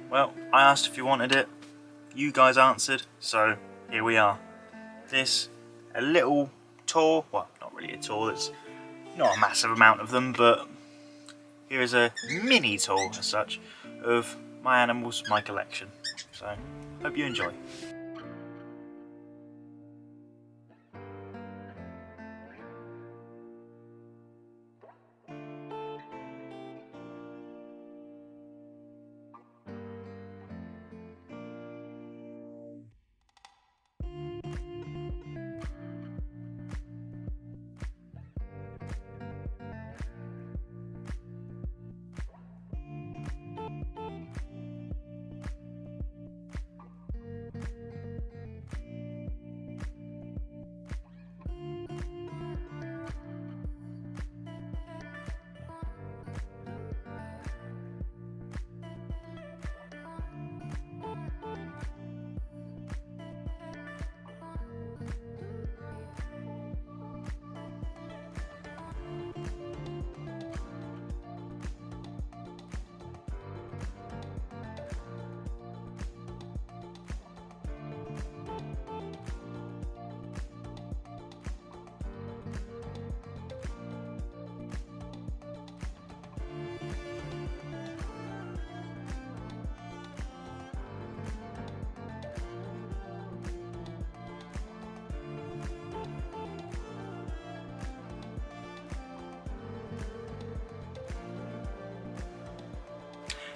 Well, I asked if you wanted it, you guys answered, so here we are. A little tour, well, not really a tour, there's not a massive amount of them, but here is a mini tour as such of my animals, my collection. So, hope you enjoy.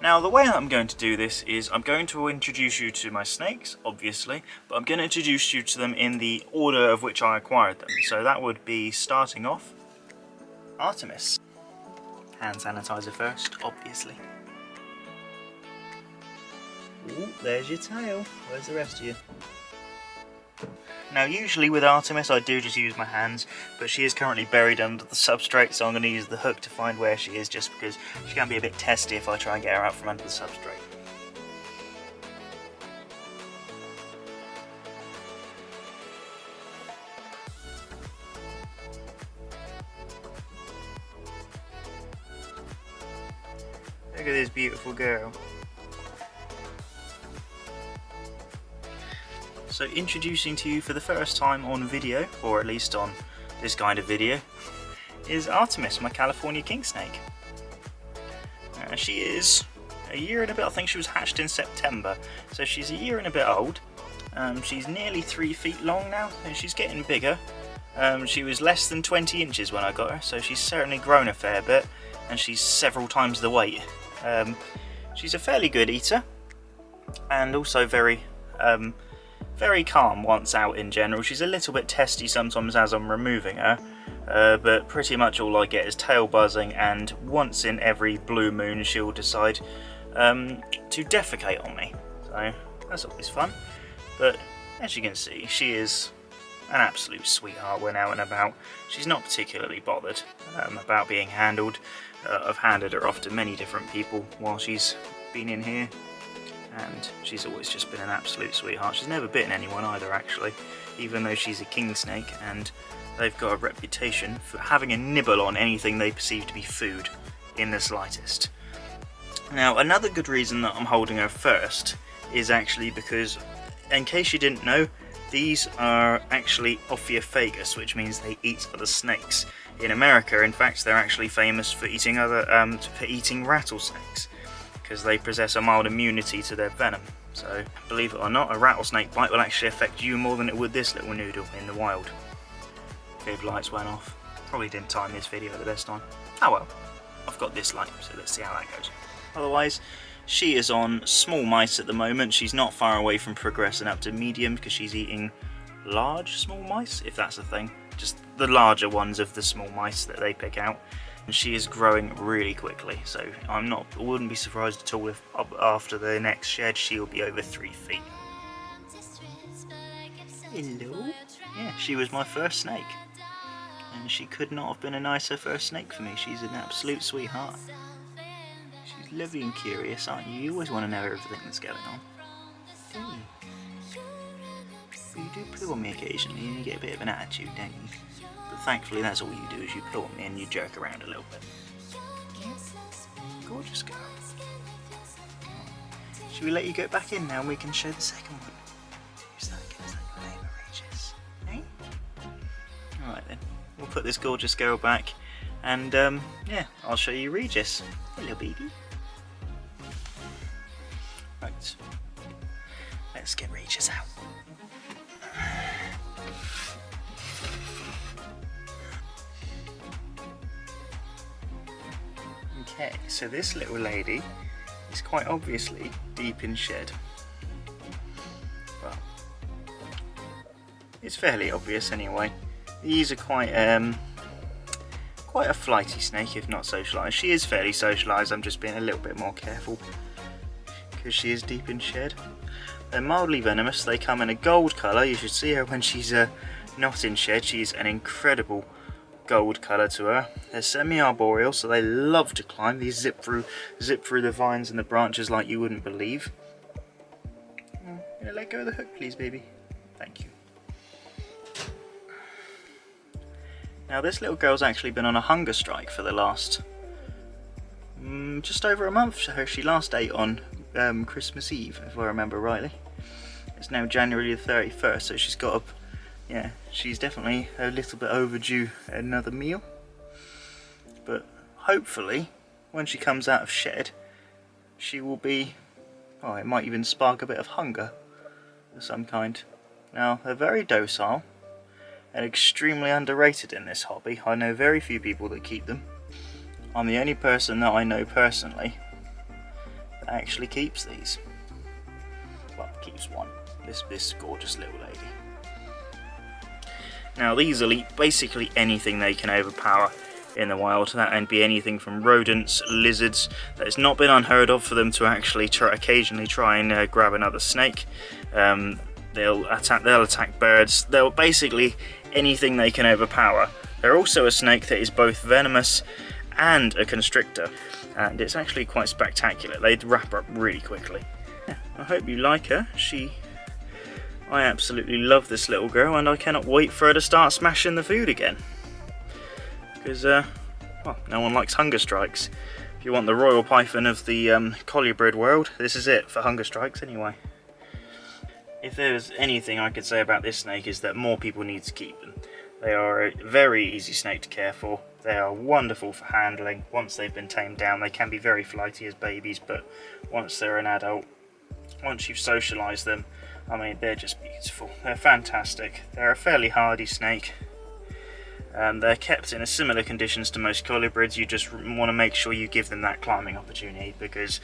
Now the way that I'm going to do this is I'm going to introduce you to my snakes, obviously, but I'm going to introduce you to them in the order of which I acquired them. So that would be starting off Artemis. Hand sanitizer first, obviously. Ooh, there's your tail. Where's the rest of you? Now usually with Artemis I do just use my hands, but she is currently buried under the substrate, so I'm going to use the hook to find where she is, just because she can be a bit testy if I try and get her out from under the substrate. Look at this beautiful girl. So introducing to you for the first time on video, or at least on this kind of video, is Artemis, my California king snake. She is a year and a bit, I think she was hatched in September, so she's a year and a bit old. She's nearly 3 feet long now, and she's getting bigger. She was less than 20 inches when I got her, so she's certainly grown a fair bit, and she's several times the weight. She's a fairly good eater, and also very calm once out in general. She's a little bit testy sometimes as I'm removing her, but pretty much all I get is tail buzzing, and once in every blue moon she'll decide to defecate on me. So that's always fun. But as you can see, she is an absolute sweetheart when out and about. She's not particularly bothered about being handled. I've handed her off to many different people while she's been in here, and she's always just been an absolute sweetheart. She's never bitten anyone either, actually, even though she's a king snake, and they've got a reputation for having a nibble on anything they perceive to be food in the slightest. Now, another good reason that I'm holding her first is actually because, in case you didn't know, these are actually Ophiophagus, which means they eat other snakes. In America, in fact, they're actually famous for eating rattlesnakes, because they possess a mild immunity to their venom. So, believe it or not, a rattlesnake bite will actually affect you more than it would this little noodle in the wild. Fib lights went off. Probably didn't time this video at the best time. Oh well, I've got this light, so let's see how that goes. Otherwise, she is on small mice at the moment. She's not far away from progressing up to medium, because she's eating large small mice, if that's a thing. Just the larger ones of the small mice that they pick out. And she is growing really quickly, so I wouldn't be surprised at all if after the next shed she'll be over 3 feet. Hello? Yeah, she was my first snake, and she could not have been a nicer first snake for me. She's an absolute sweetheart. She's lovely and curious, aren't you? You always want to know everything that's going on, don't you? You do poo on me occasionally, and you get a bit of an attitude, don't you? But thankfully that's all you do, is you poo on me and you jerk around a little bit. Gorgeous girl. should we let you go back in now and we can show the second one? Who's that again? Is that your neighbour, Regis? Hey? Alright then, we'll put this gorgeous girl back and yeah, I'll show you Regis. Hello baby. Right, let's get Regis out. Okay, so this little lady is quite obviously deep in shed. Well, it's fairly obvious anyway. These are quite a flighty snake, if not socialised. She is fairly socialised, I'm just being a little bit more careful because she is deep in shed. They're mildly venomous, they come in a gold colour. You should see her when she's not in shed. She's an incredible gold colour to her. They're semi-arboreal, so they love to climb. These zip through the vines and the branches like you wouldn't believe. Let go of the hook, please, baby. Thank you. Now, this little girl's actually been on a hunger strike for the last just over a month. She last ate on Christmas Eve, if I remember rightly. It's now January the 31st, so she's got up. Yeah, she's definitely a little bit overdue another meal. But hopefully, when she comes out of shed, she will be, oh, it might even spark a bit of hunger of some kind. Now, they're very docile and extremely underrated in this hobby. I know very few people that keep them. I'm the only person that I know personally that actually keeps these. Well, keeps one. This gorgeous little lady. Now these will eat basically anything they can overpower in the wild. That can be anything from rodents, lizards. It's not been unheard of for them to actually occasionally try and grab another snake. They'll attack birds. They'll basically anything they can overpower. They're also a snake that is both venomous and a constrictor, and it's actually quite spectacular. They wrap up really quickly. Yeah, I hope you like her. I absolutely love this little girl, and I cannot wait for her to start smashing the food again. Because, well, no one likes hunger strikes. If you want the royal python of the colubrid world, this is it for hunger strikes anyway. If there's anything I could say about this snake is that more people need to keep them. They are a very easy snake to care for. They are wonderful for handling. Once they've been tamed down, they can be very flighty as babies, but once they're an adult, once you've socialised them, I mean, they're just beautiful. They're fantastic. They're a fairly hardy snake. They're kept in similar conditions to most colubrids. You just want to make sure you give them that climbing opportunity, because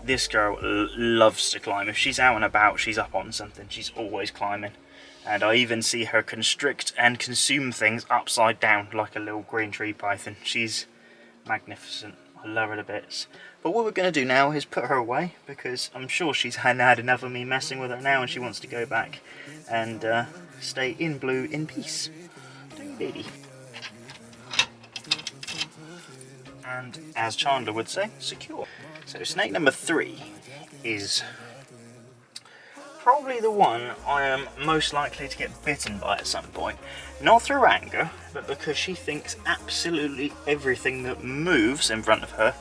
this girl loves to climb. If she's out and about, she's up on something. She's always climbing. And I even see her constrict and consume things upside down like a little green tree python. She's magnificent. I love her to bits. But what we're going to do now is put her away, because I'm sure she's had enough of me messing with her now, and she wants to go back and stay in blue in peace. Don't you, baby? And as Chandler would say, secure. So snake number 3 is probably the one I am most likely to get bitten by at some point. Not through anger, but because she thinks absolutely everything that moves in front of her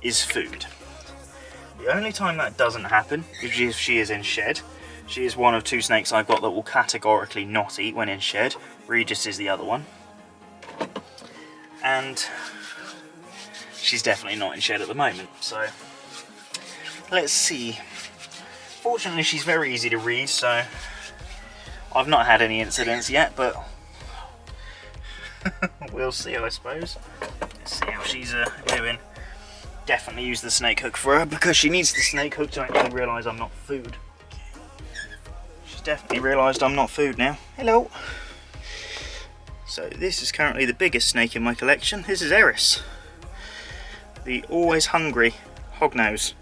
is food. The only time that doesn't happen is if she is in shed. She is one of 2 snakes I've got that will categorically not eat when in shed. Regis is the other one. And she's definitely not in shed at the moment, so let's see. Fortunately, she's very easy to read, so I've not had any incidents yet, but we'll see, I suppose. Let's see how she's doing. Definitely use the snake hook for her, because she needs the snake hook to actually realise I'm not food. She's definitely realised I'm not food now. Hello! So this is currently the biggest snake in my collection. This is Eris, the always hungry hognose.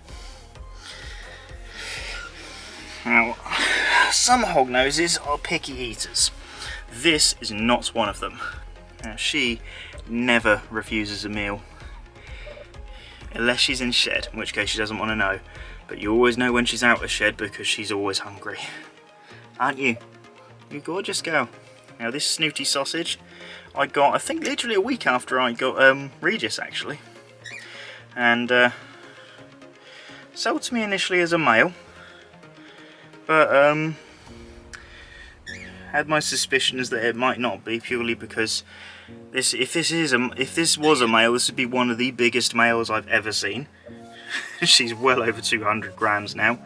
Now, some hognoses are picky eaters. This is not one of them. Now, she never refuses a meal. Unless she's in shed, in which case she doesn't want to know. But you always know when she's out of shed, because she's always hungry. Aren't you? You gorgeous girl. Now this snooty sausage, I got, I think literally a week after I got Regis actually. And Sold to me initially as a male, but had my suspicions that it might not be, purely because if this was a male, this would be one of the biggest males I've ever seen. She's well over 200 grams now,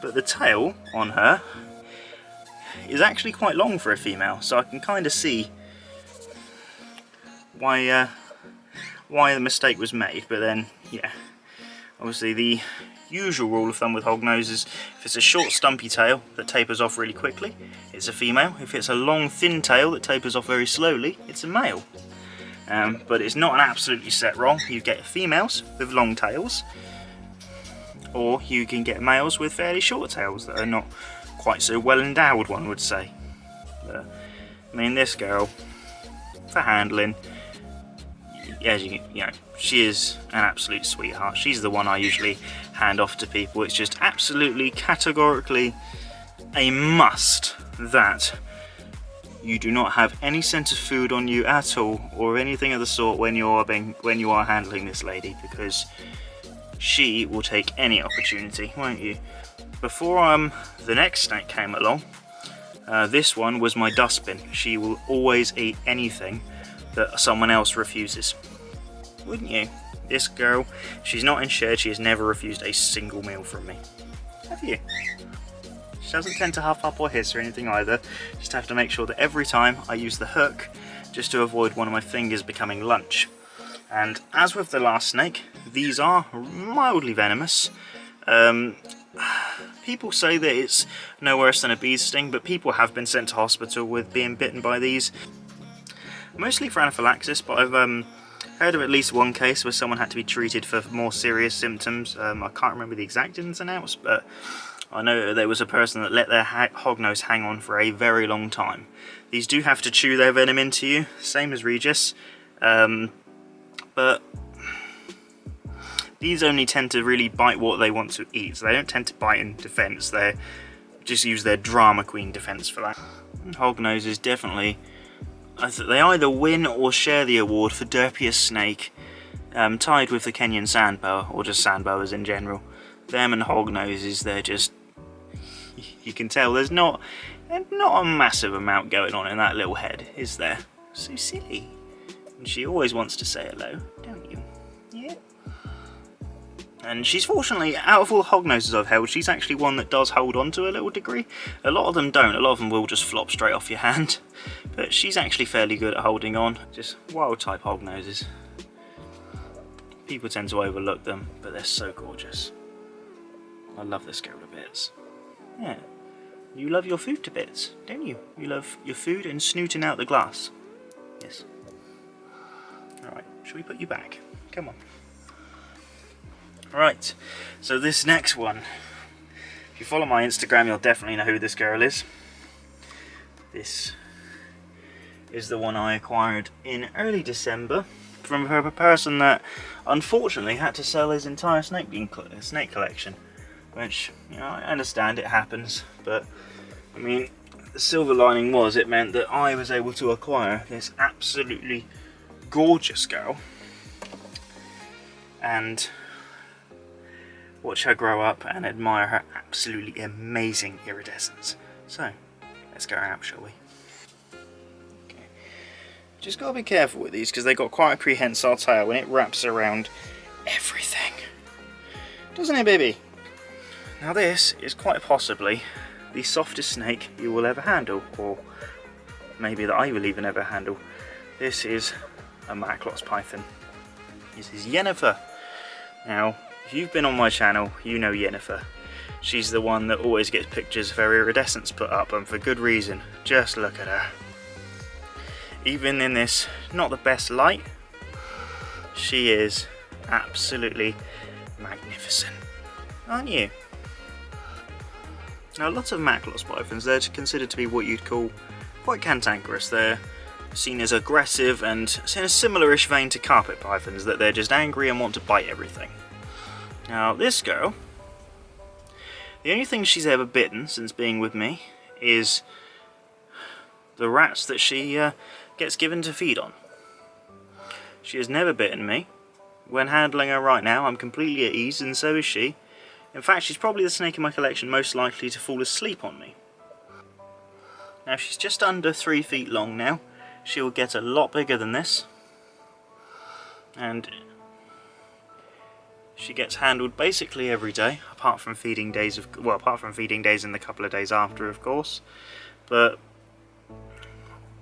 but the tail on her is actually quite long for a female, so I can kind of see why the mistake was made. But then, yeah, obviously the usual rule of thumb with hognose is if it's a short stumpy tail that tapers off really quickly, it's a female. If it's a long thin tail that tapers off very slowly, it's a male. But it's not an absolutely set rule. You get females with long tails, or you can get males with fairly short tails that are not quite so well endowed, one would say. But, I mean, this girl, for handling, as you know, she is an absolute sweetheart. She's the one I usually hand off to people. It's just absolutely categorically a must that you do not have any scent of food on you at all, or anything of the sort when you are handling this lady, because she will take any opportunity, won't you? Before the next snake came along, this one was my dustbin. She will always eat anything that someone else refuses. Wouldn't you? This girl, she's not in shed, she has never refused a single meal from me. Have you? She doesn't tend to huff up or hiss or anything either. Just have to make sure that every time I use the hook, just to avoid one of my fingers becoming lunch. And as with the last snake, these are mildly venomous. People say that it's no worse than a bee's sting, but people have been sent to hospital with being bitten by these. Mostly for anaphylaxis, but I've heard of at least one case where someone had to be treated for more serious symptoms. I can't remember the exact ins and outs, but I know there was a person that let their hognose hang on for a very long time. These do have to chew their venom into you, same as Regis, but these only tend to really bite what they want to eat, so they don't tend to bite in defense. They just use their drama queen defense for that. Hognose is definitely, they either win or share the award for derpiest snake, tied with the Kenyan sandboa, or just sandboas in general. Them and hognoses, they're just, you can tell there's not a massive amount going on in that little head, is there? So silly. And she always wants to say hello, don't you? Yeah. And she's fortunately, out of all the hognoses I've held, she's actually one that does hold on to a little degree. A lot of them don't, a lot of them will just flop straight off your hand. But she's actually fairly good at holding on, just wild type hognoses. People tend to overlook them, but they're so gorgeous. I love this girl to bits. Yeah, you love your food to bits, don't you? You love your food and snooting out the glass. Yes. Alright, shall we put you back? Come on. Right, so this next one, if you follow my Instagram, you'll definitely know who this girl is. This is the one I acquired in early December from a person that unfortunately had to sell his entire snake collection, which, you know, I understand it happens, but I mean, the silver lining was it meant that I was able to acquire this absolutely gorgeous girl and watch her grow up and admire her absolutely amazing iridescence. So, let's go out, shall we? Okay. Just gotta be careful with these because they got quite a prehensile tail and it wraps around everything. Doesn't it, baby? Now this is quite possibly the softest snake you will ever handle, or maybe that I will even ever handle. This is a Maclos python. This is Yennefer. Now, if you've been on my channel, you know Yennefer. She's the one that always gets pictures of her iridescence put up, and for good reason. Just look at her. Even in this not the best light, she is absolutely magnificent. Aren't you? Now, lots of Maclos pythons, they're considered to be what you'd call quite cantankerous. They're seen as aggressive and in a similar-ish vein to carpet pythons, that they're just angry and want to bite everything. Now, this girl, the only thing she's ever bitten since being with me is the rats that she gets given to feed on. She has never bitten me. When handling her right now, I'm completely at ease, and so is she. In fact, she's probably the snake in my collection most likely to fall asleep on me. Now she's just under 3 feet long now. She'll get a lot bigger than this. And she gets handled basically every day, apart from feeding days in the couple of days after, of course. But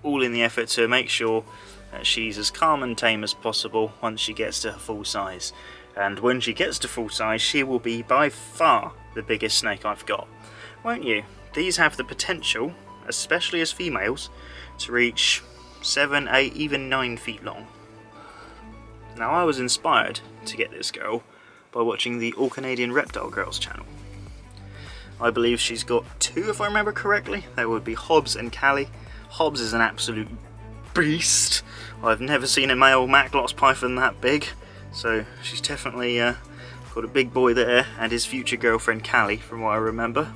all in the effort to make sure that she's as calm and tame as possible once she gets to her full size. And when she gets to full size, she will be by far the biggest snake I've got. Won't you? These have the potential, especially as females, to reach 7, 8, even 9 feet long. Now I was inspired to get this girl by watching the All Canadian Reptile Girls channel. I believe she's got 2, if I remember correctly. There would be Hobbs and Callie. Hobbs is an absolute beast. I've never seen a male Macklot's python that big. So she's definitely got a big boy there, and his future girlfriend Callie, from what I remember.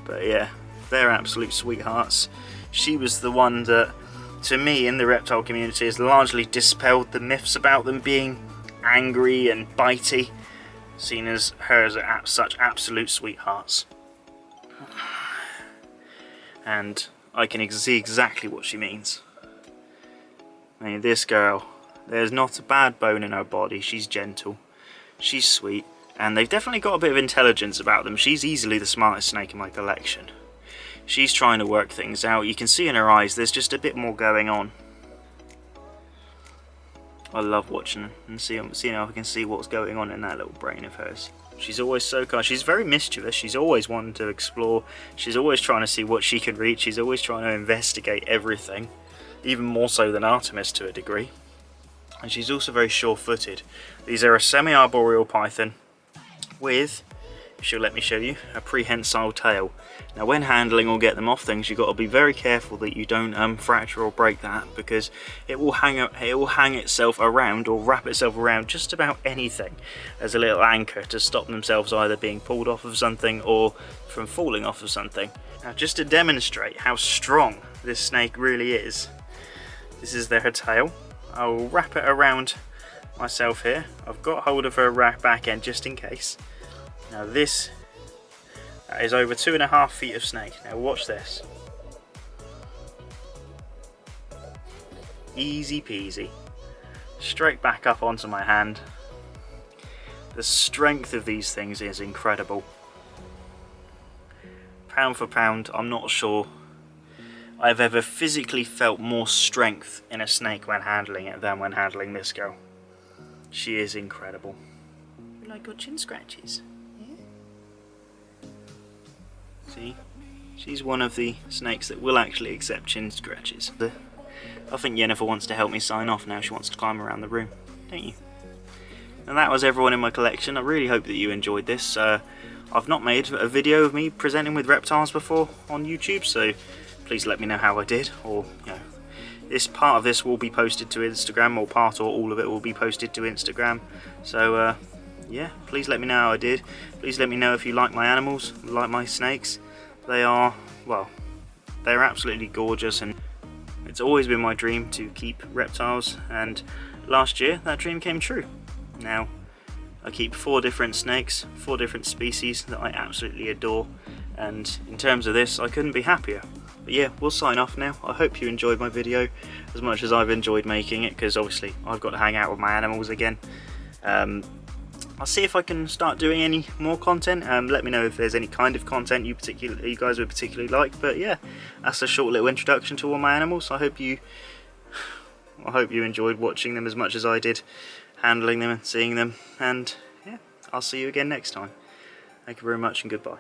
But yeah, they're absolute sweethearts. She was the one that, to me, in the reptile community, has largely dispelled the myths about them being angry and bitey, seen as her as such absolute sweethearts. And I can see exactly what she means. I mean, this girl, there's not a bad bone in her body. She's gentle, she's sweet, and they've definitely got a bit of intelligence about them. She's easily the smartest snake in my collection. She's trying to work things out. You can see in her eyes there's just a bit more going on. I love watching her and seeing how I can see what's going on in that little brain of hers. She's always so kind. She's very mischievous. She's always wanting to explore. She's always trying to see what she can reach. She's always trying to investigate everything, even more so than Artemis to a degree. And she's also very sure-footed. These are a semi-arboreal python with, if she'll let me show you, a prehensile tail. Now when handling or get them off things, you've got to be very careful that you don't fracture or break that, because it will hang itself around or wrap itself around just about anything as a little anchor to stop themselves either being pulled off of something or from falling off of something. Now just to demonstrate how strong this snake really is, this is her tail. I will wrap it around myself here. I've got hold of her back end just in case. Now this is over 2.5 feet of snake. Now watch this. Easy peasy. Straight back up onto my hand. The strength of these things is incredible. Pound for pound, I'm not sure I've ever physically felt more strength in a snake when handling it than when handling this girl. She is incredible. You like your chin scratches? Yeah. See? She's one of the snakes that will actually accept chin scratches. I think Jennifer wants to help me sign off now. She wants to climb around the room, don't you? And that was everyone in my collection. I really hope that you enjoyed this. I've not made a video of me presenting with reptiles before on YouTube, so please let me know how I did, or this part of this will be posted to Instagram, or part or all of it will be posted to Instagram. So yeah, please let me know how I did. Please let me know if you like my animals, like my snakes. They are, well, they're absolutely gorgeous, and it's always been my dream to keep reptiles, and last year that dream came true. Now I keep 4 different snakes, 4 different species that I absolutely adore, and in terms of this I couldn't be happier. But yeah, we'll sign off now. I hope you enjoyed my video as much as I've enjoyed making it, because obviously I've got to hang out with my animals again. I'll see if I can start doing any more content. Let me know if there's any kind of content you guys would particularly like. But yeah, that's a short little introduction to all my animals. I hope you enjoyed watching them as much as I did handling them and seeing them. And yeah, I'll see you again next time. Thank you very much and goodbye.